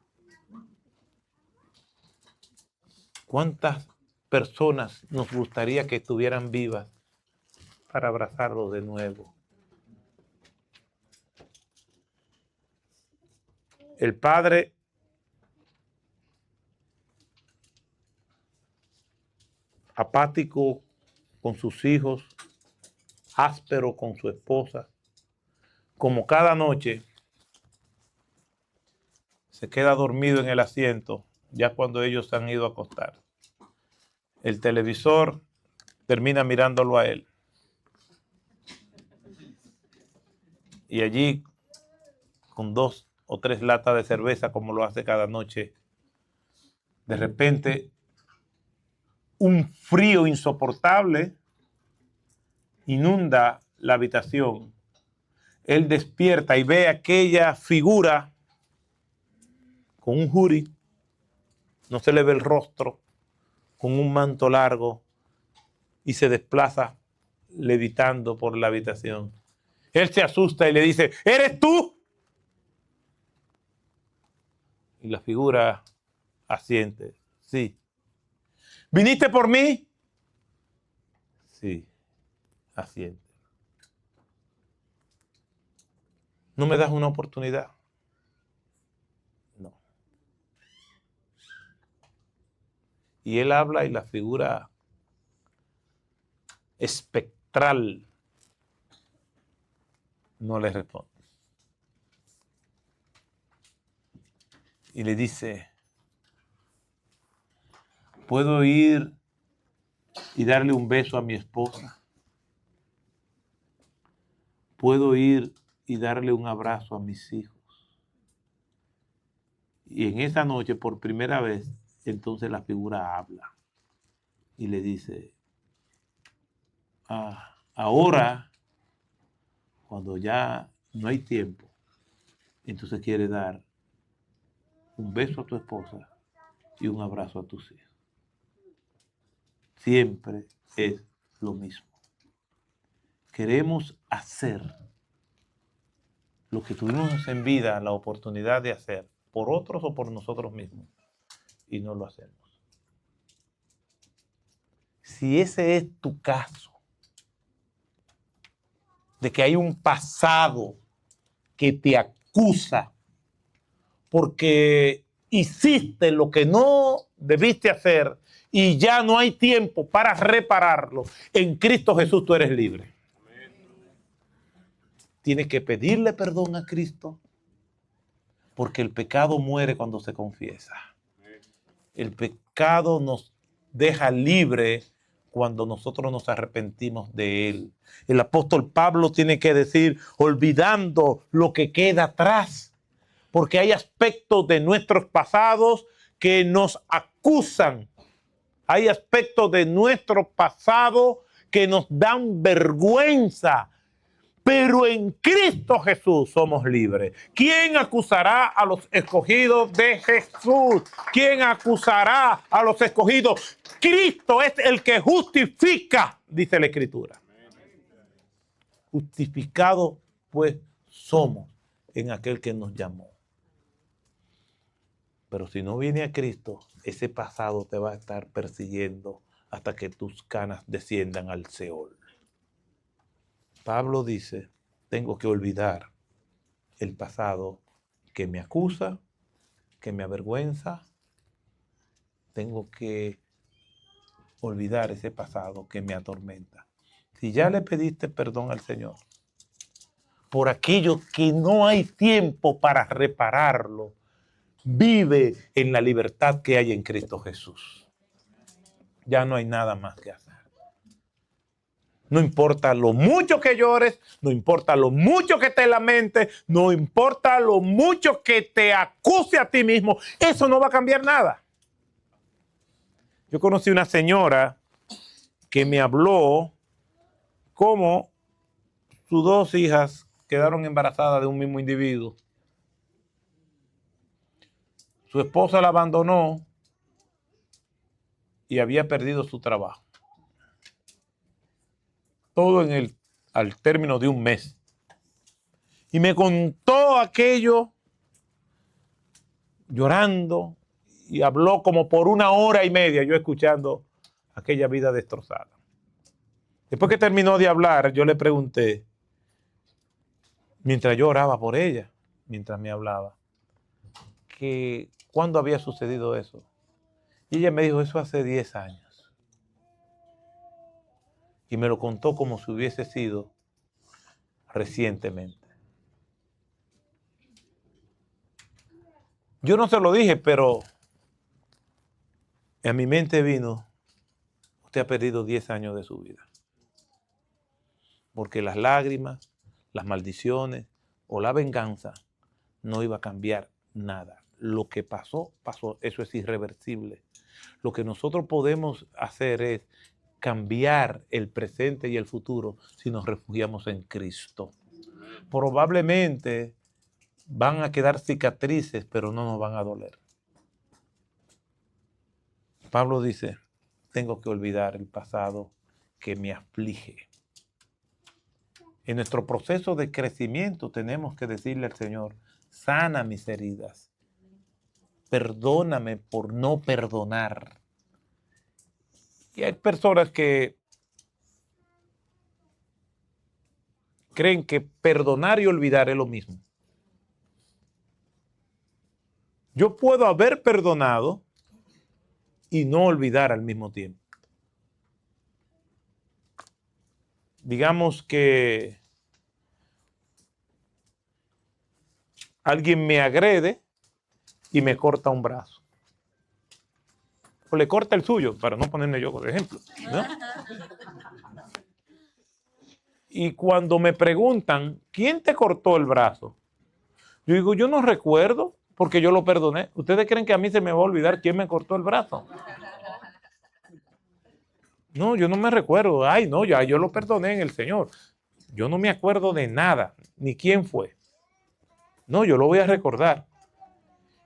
¿Cuántas personas nos gustaría que estuvieran vivas para abrazarlos de nuevo? El padre apático con sus hijos, áspero con su esposa, como cada noche se queda dormido en el asiento ya cuando ellos se han ido a acostar. El televisor termina mirándolo a él. Y allí, con 2 o 3 latas de cerveza, como lo hace cada noche, de repente, un frío insoportable inunda la habitación. Él despierta y ve aquella figura con un juri, no se le ve el rostro, con un manto largo, y se desplaza levitando por la habitación. Él se asusta y le dice, ¿eres tú? Y la figura asiente, sí. ¿Viniste por mí? Sí, asiente. ¿No me das una oportunidad? No. Y él habla y la figura espectral no le responde. Y le dice, ¿puedo ir y darle un beso a mi esposa? ¿Puedo ir y darle un abrazo a mis hijos? Y en esa noche, por primera vez, entonces la figura habla y le dice, ahora, cuando ya no hay tiempo, entonces quiere dar un beso a tu esposa y un abrazo a tus hijos. Siempre es lo mismo. Queremos hacer lo que tuvimos en vida la oportunidad de hacer por otros o por nosotros mismos y no lo hacemos. Si ese es tu caso, de que hay un pasado que te acusa porque hiciste lo que no debiste hacer y ya no hay tiempo para repararlo, en Cristo Jesús tú eres libre. Tienes que pedirle perdón a Cristo porque el pecado muere cuando se confiesa. El pecado nos deja libre cuando nosotros nos arrepentimos de él. El apóstol Pablo tiene que decir, olvidando lo que queda atrás, porque hay aspectos de nuestros pasados que nos acusan. Hay aspectos de nuestro pasado que nos dan vergüenza. Pero en Cristo Jesús somos libres. ¿Quién acusará a los escogidos de Jesús? ¿Quién acusará a los escogidos? Cristo es el que justifica, dice la Escritura. Justificados pues somos en aquel que nos llamó. Pero si no viene a Cristo, ese pasado te va a estar persiguiendo hasta que tus canas desciendan al Seol. Pablo dice, tengo que olvidar el pasado que me acusa, que me avergüenza. Tengo que olvidar ese pasado que me atormenta. Si ya le pediste perdón al Señor por aquello que no hay tiempo para repararlo, vive en la libertad que hay en Cristo Jesús. Ya no hay nada más que hacer. No importa lo mucho que llores, no importa lo mucho que te lamentes, no importa lo mucho que te acuse a ti mismo, eso no va a cambiar nada. Yo conocí una señora que me habló cómo sus dos hijas quedaron embarazadas de un mismo individuo. Su esposa la abandonó y había perdido su trabajo. Todo al término de un mes. Y me contó aquello llorando y habló como por 1 hora y media yo escuchando aquella vida destrozada. Después que terminó de hablar, yo le pregunté, mientras yo oraba por ella, mientras me hablaba, que cuándo había sucedido eso. Y ella me dijo, eso hace 10 años. Y me lo contó como si hubiese sido recientemente. Yo no se lo dije, pero a mi mente vino, usted ha perdido 10 años de su vida. Porque las lágrimas, las maldiciones o la venganza no iba a cambiar nada. Lo que pasó, pasó. Eso es irreversible. Lo que nosotros podemos hacer es cambiar el presente y el futuro si nos refugiamos en Cristo. Probablemente van a quedar cicatrices, pero no nos van a doler. Pablo dice, tengo que olvidar el pasado que me aflige. En nuestro proceso de crecimiento tenemos que decirle al Señor, sana mis heridas. Perdóname por no perdonar. Y hay personas que creen que perdonar y olvidar es lo mismo. Yo puedo haber perdonado y no olvidar al mismo tiempo. Digamos que alguien me agrede y me corta un brazo. O le corta el suyo, para no ponerme yo de ejemplo, ¿no? Y cuando me preguntan, ¿quién te cortó el brazo? Yo digo, yo no recuerdo, porque yo lo perdoné. ¿Ustedes creen que a mí se me va a olvidar quién me cortó el brazo? No, yo no me recuerdo. Ay, no, ya yo lo perdoné en el Señor. Yo no me acuerdo de nada, ni quién fue. No, yo lo voy a recordar.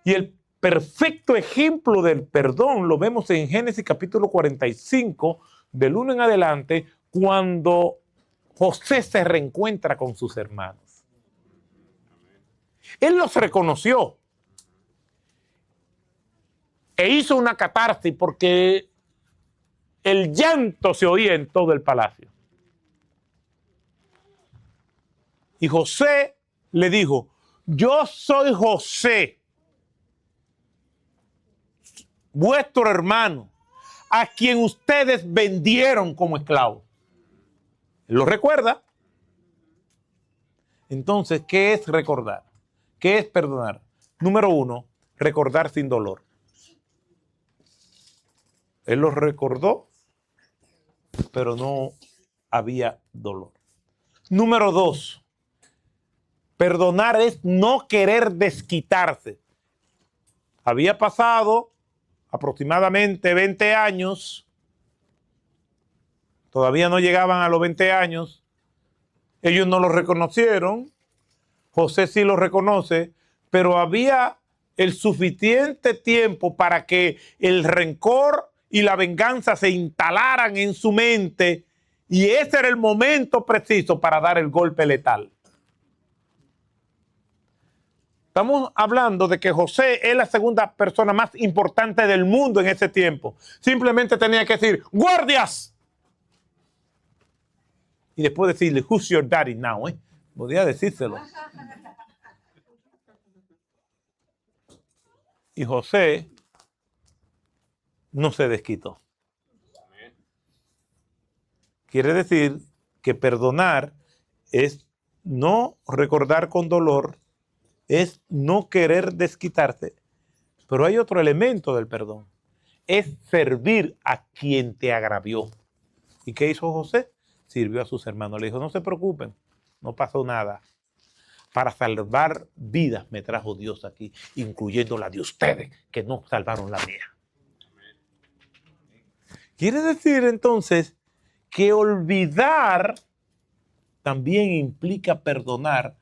Y el perfecto ejemplo del perdón lo vemos en Génesis capítulo 45, del 1 en adelante, cuando José se reencuentra con sus hermanos. Él los reconoció e hizo una catarsis porque el llanto se oía en todo el palacio. Y José le dijo, yo soy José, vuestro hermano, a quien ustedes vendieron como esclavo. ¿Lo recuerda? Entonces, ¿qué es recordar? ¿Qué es perdonar? Número 1, recordar sin dolor. Él lo recordó, pero no había dolor. Número 2, perdonar es no querer desquitarse. Había pasado aproximadamente 20 años, todavía no llegaban a los 20 años, Ellos no lo reconocieron, José sí lo reconoce, pero había el suficiente tiempo para que el rencor y la venganza se instalaran en su mente, y ese era el momento preciso para dar el golpe letal. Estamos hablando de que José es la segunda persona más importante del mundo en ese tiempo. Simplemente tenía que decir, ¡guardias! Y después decirle, who's your daddy now? Podía decírselo. Y José no se desquitó. Quiere decir que perdonar es no recordar con dolor, es no querer desquitarse. Pero hay otro elemento del perdón. Es servir a quien te agravió. ¿Y qué hizo José? Sirvió a sus hermanos. Le dijo, no se preocupen, no pasó nada. Para salvar vidas me trajo Dios aquí, incluyendo la de ustedes, que no salvaron la mía. Quiere decir entonces que olvidar también implica perdonar,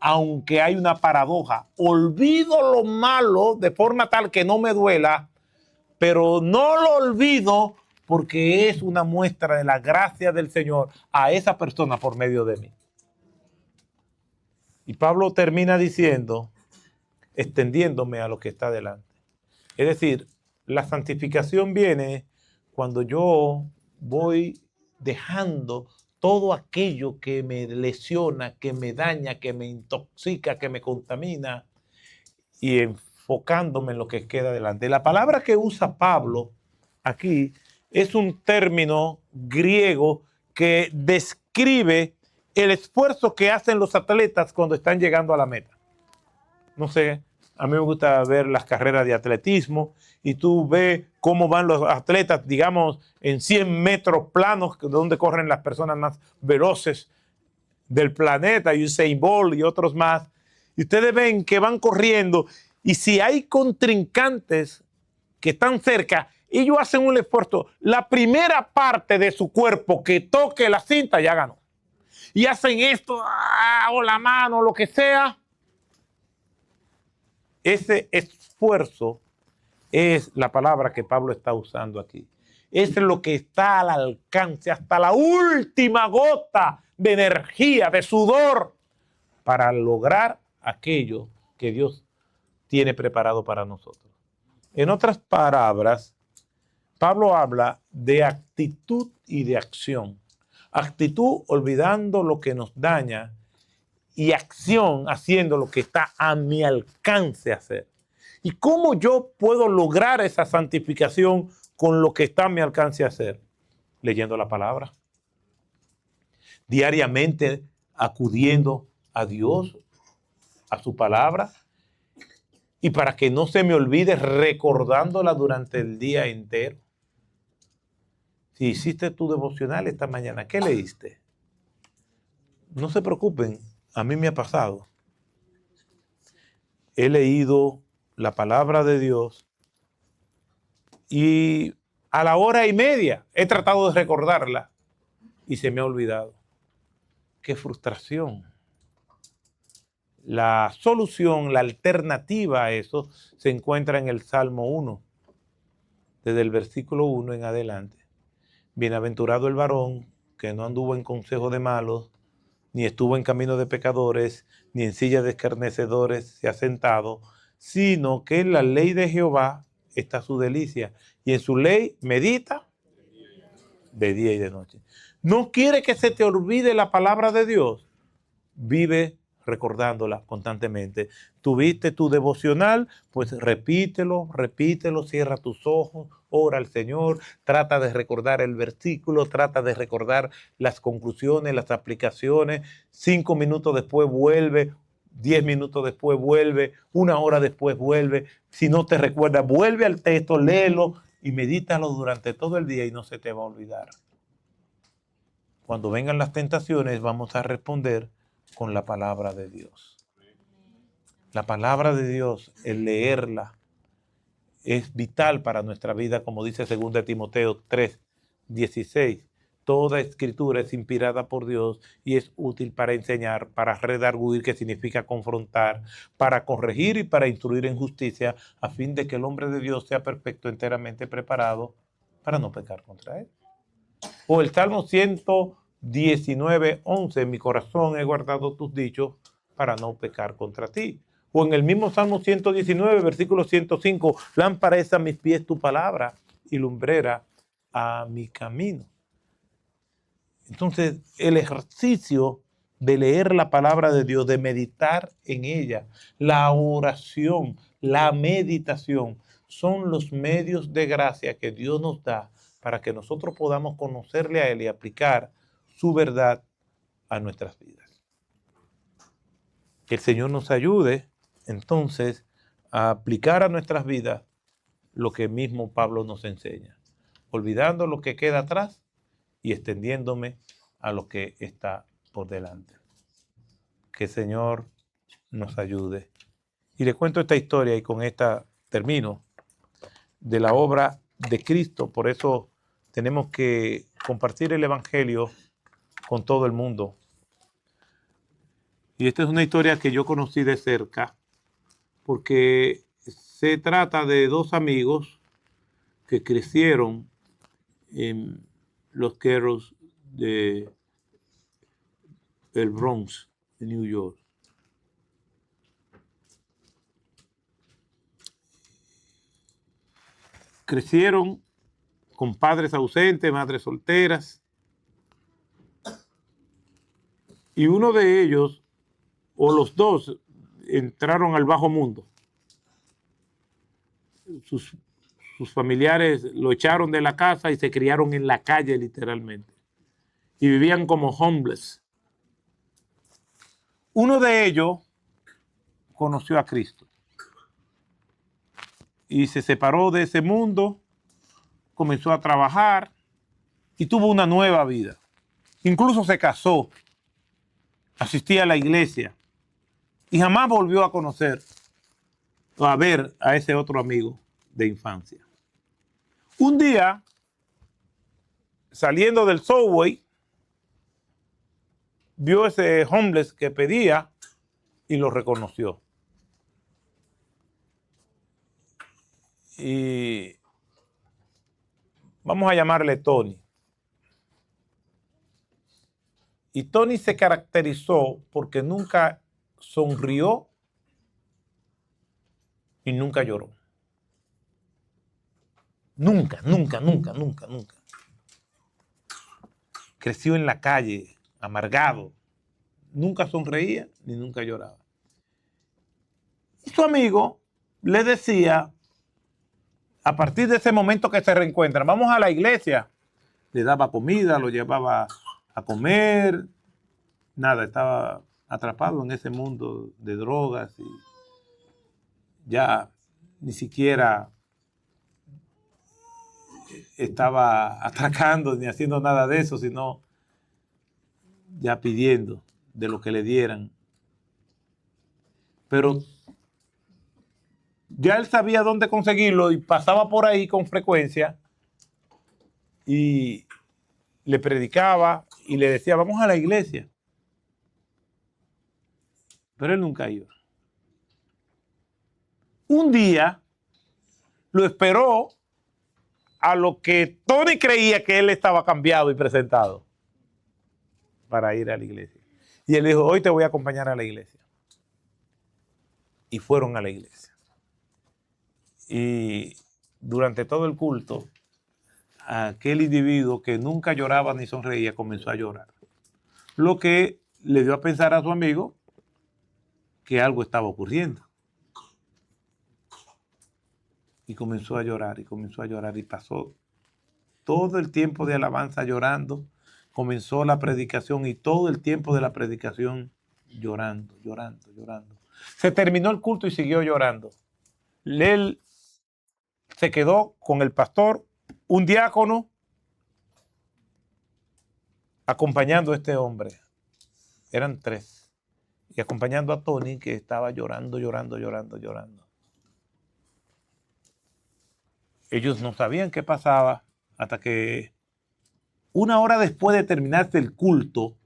aunque hay una paradoja. Olvido lo malo de forma tal que no me duela, pero no lo olvido porque es una muestra de la gracia del Señor a esa persona por medio de mí. Y Pablo termina diciendo, extendiéndome a lo que está delante. Es decir, la santificación viene cuando yo voy dejando todo aquello que me lesiona, que me daña, que me intoxica, que me contamina, y enfocándome en lo que queda delante. La palabra que usa Pablo aquí es un término griego que describe el esfuerzo que hacen los atletas cuando están llegando a la meta. No sé, a mí me gusta ver las carreras de atletismo y tú ves cómo van los atletas, digamos, en 100 metros planos, donde corren las personas más veloces del planeta, Usain Bolt y otros más. Y ustedes ven que van corriendo, y si hay contrincantes que están cerca, ellos hacen un esfuerzo. La primera parte de su cuerpo que toque la cinta ya ganó. Y hacen esto, o la mano, lo que sea. Ese esfuerzo es la palabra que Pablo está usando aquí. Es lo que está al alcance, hasta la última gota de energía, de sudor, para lograr aquello que Dios tiene preparado para nosotros. En otras palabras, Pablo habla de actitud y de acción. Actitud olvidando lo que nos daña, y acción haciendo lo que está a mi alcance hacer. ¿Y cómo yo puedo lograr esa santificación con lo que está a mi alcance hacer? Leyendo la palabra. Diariamente acudiendo a Dios, a su palabra. Y para que no se me olvide, recordándola durante el día entero. Si hiciste tu devocional esta mañana, ¿qué leíste? No se preocupen, a mí me ha pasado. He leído la palabra de Dios y a la 1:30 he tratado de recordarla y se me ha olvidado. ¡Qué frustración! La solución, la alternativa a eso se encuentra en el Salmo 1, desde el versículo 1 en adelante. Bienaventurado el varón que no anduvo en consejo de malos, ni estuvo en camino de pecadores, ni en silla de escarnecedores se ha sentado, sino que en la ley de Jehová está su delicia, y en su ley medita de día y de noche. ¿No quiere que se te olvide la palabra de Dios? Vive recordándola constantemente. Tuviste tu devocional, pues repítelo, cierra tus ojos, ora al Señor, trata de recordar el versículo, trata de recordar las conclusiones, las aplicaciones. 5 minutos después vuelve, 10 minutos después vuelve, 1 hora después vuelve. Si no te recuerdas, vuelve al texto, léelo y medítalo durante todo el día y no se te va a olvidar. Cuando vengan las tentaciones, vamos a responder con la palabra de Dios. La palabra de Dios, el leerla, es vital para nuestra vida, como dice 2 Timoteo 3:16. Toda escritura es inspirada por Dios y es útil para enseñar, para redarguir, que significa confrontar, para corregir y para instruir en justicia, a fin de que el hombre de Dios sea perfecto, enteramente preparado para no pecar contra él. O el Salmo 119, 11, en mi corazón he guardado tus dichos para no pecar contra ti. O en el mismo Salmo 119, versículo 105, lámpara es a mis pies tu palabra y lumbrera a mi camino. Entonces, el ejercicio de leer la palabra de Dios, de meditar en ella, la oración, la meditación, son los medios de gracia que Dios nos da para que nosotros podamos conocerle a Él y aplicar su verdad a nuestras vidas. Que el Señor nos ayude, entonces, a aplicar a nuestras vidas lo que mismo Pablo nos enseña, olvidando lo que queda atrás y extendiéndome a lo que está por delante. Que el Señor nos ayude. Y les cuento esta historia y con esta termino, de la obra de Cristo. Por eso tenemos que compartir el Evangelio con todo el mundo. Y esta es una historia que yo conocí de cerca, porque se trata de dos amigos que crecieron en los ghettos de el Bronx, de New York. Crecieron con padres ausentes, madres solteras, y uno de ellos, o los dos, entraron al bajo mundo. Sus familiares lo echaron de la casa y se criaron en la calle literalmente. Y vivían como homeless. Uno de ellos conoció a Cristo. Y se separó de ese mundo, comenzó a trabajar y tuvo una nueva vida. Incluso se casó, asistía a la iglesia y jamás volvió a conocer o a ver a ese otro amigo de infancia. Un día, saliendo del subway, vio ese homeless que pedía y lo reconoció. Y vamos a llamarle Tony. Y Tony se caracterizó porque nunca sonrió y nunca lloró. Nunca. Creció en la calle, amargado. Nunca sonreía ni nunca lloraba. Y su amigo le decía, a partir de ese momento que se reencuentran, vamos a la iglesia. Le daba comida, lo llevaba a comer. Nada, estaba atrapado en ese mundo de drogas y ya ni siquiera estaba atracando ni haciendo nada de eso, sino ya pidiendo de lo que le dieran. Pero ya él sabía dónde conseguirlo y pasaba por ahí con frecuencia y le predicaba y le decía, vamos a la iglesia. Pero él nunca iba. Un día lo esperó a lo que Tony creía que él estaba cambiado y presentado para ir a la iglesia. Y él dijo, hoy te voy a acompañar a la iglesia. Y fueron a la iglesia. Y durante todo el culto, aquel individuo que nunca lloraba ni sonreía comenzó a llorar. Lo que le dio a pensar a su amigo que algo estaba ocurriendo. Y comenzó a llorar y pasó todo el tiempo de alabanza llorando. Comenzó la predicación y todo el tiempo de la predicación llorando. Se terminó el culto y siguió llorando. Él se quedó con el pastor, un diácono, acompañando a este hombre. Eran 3. Y acompañando a Tony, que estaba llorando. Ellos no sabían qué pasaba hasta que Una hora después de terminarse el culto,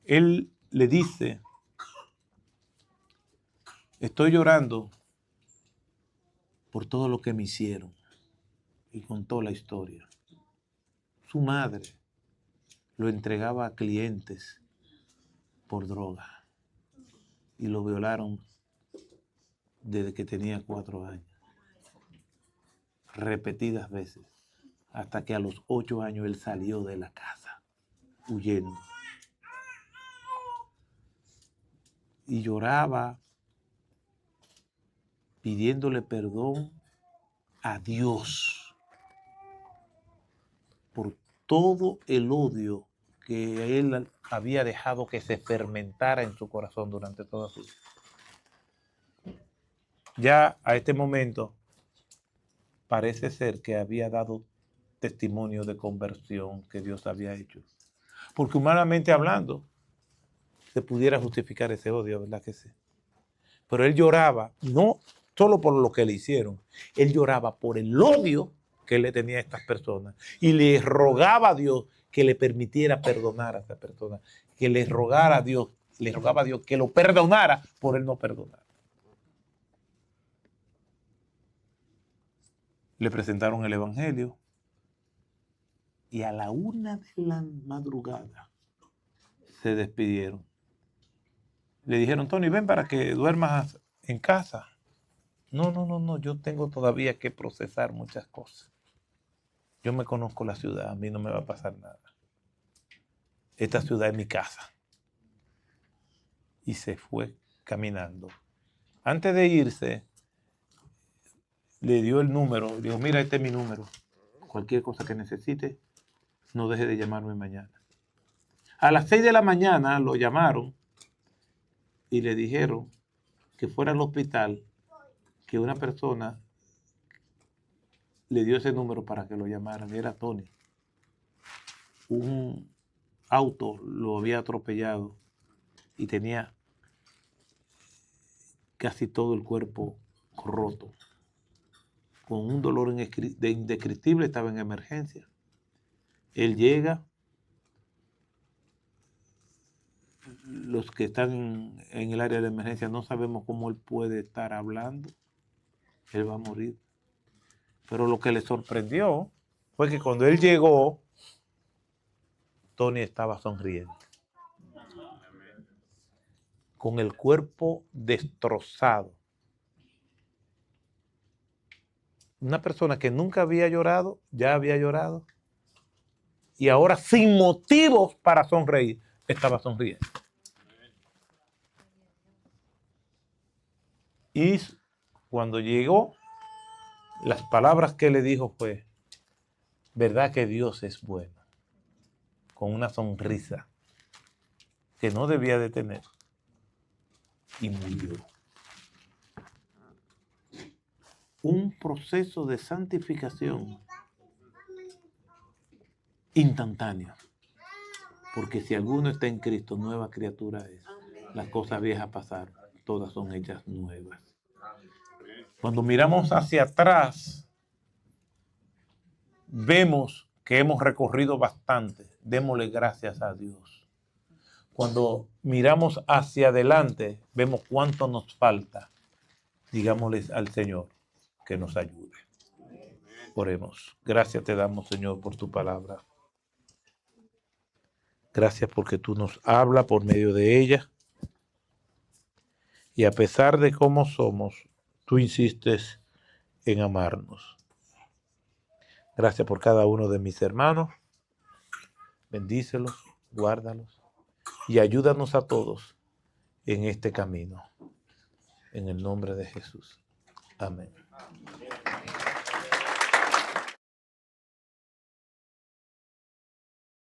él le dice, estoy llorando por todo lo que me hicieron. Y contó la historia. Su madre lo entregaba a clientes por droga y lo violaron desde que tenía 4 años. Repetidas veces, hasta que a los 8 años él salió de la casa, huyendo. Y lloraba, pidiéndole perdón a Dios por todo el odio que él había dejado que se fermentara en su corazón durante toda su vida. Ya a este momento parece ser que había dado testimonio de conversión que Dios había hecho. Porque humanamente hablando, se pudiera justificar ese odio, ¿verdad que sí? Pero él lloraba, no solo por lo que le hicieron, él lloraba por el odio que él le tenía a estas personas y le rogaba a Dios que le permitiera perdonar a esa persona, que le rogara a Dios, le rogaba a Dios que lo perdonara por él no perdonar. Le presentaron el evangelio y a la 1 de la madrugada se despidieron. Le dijeron, Tony, ven para que duermas en casa. No, yo tengo todavía que procesar muchas cosas. Yo me conozco la ciudad, a mí no me va a pasar nada. Esta ciudad es mi casa. Y se fue caminando. Antes de irse, le dio el número. Dijo, mira, este es mi número. Cualquier cosa que necesite, no deje de llamarme mañana. A las 6 de la mañana lo llamaron y le dijeron que fuera al hospital, que una persona le dio ese número para que lo llamaran. Era Tony. Un auto lo había atropellado y tenía casi todo el cuerpo roto. Con un dolor indescriptible, estaba en emergencia. Él llega, los que están en el área de emergencia no sabemos cómo él puede estar hablando. Él va a morir. Pero lo que le sorprendió fue que cuando él llegó, Tony estaba sonriendo. Con el cuerpo destrozado. Una persona que nunca había llorado, ya había llorado. Y ahora, sin motivos para sonreír, estaba sonriendo. Y cuando llegó, las palabras que le dijo fue, verdad que Dios es bueno, con una sonrisa que no debía de tener, y murió. Un proceso de santificación instantáneo, porque si alguno está en Cristo, nueva criatura es. Las cosas viejas pasaron, todas son hechas nuevas. Cuando miramos hacia atrás, vemos que hemos recorrido bastante. Démosle gracias a Dios. Cuando miramos hacia adelante, vemos cuánto nos falta. Digámosle al Señor que nos ayude. Oremos. Gracias te damos, Señor, por tu palabra. Gracias porque tú nos hablas por medio de ella. Y a pesar de cómo somos, tú insistes en amarnos. Gracias por cada uno de mis hermanos. Bendícelos, guárdalos y ayúdanos a todos en este camino. En el nombre de Jesús. Amén.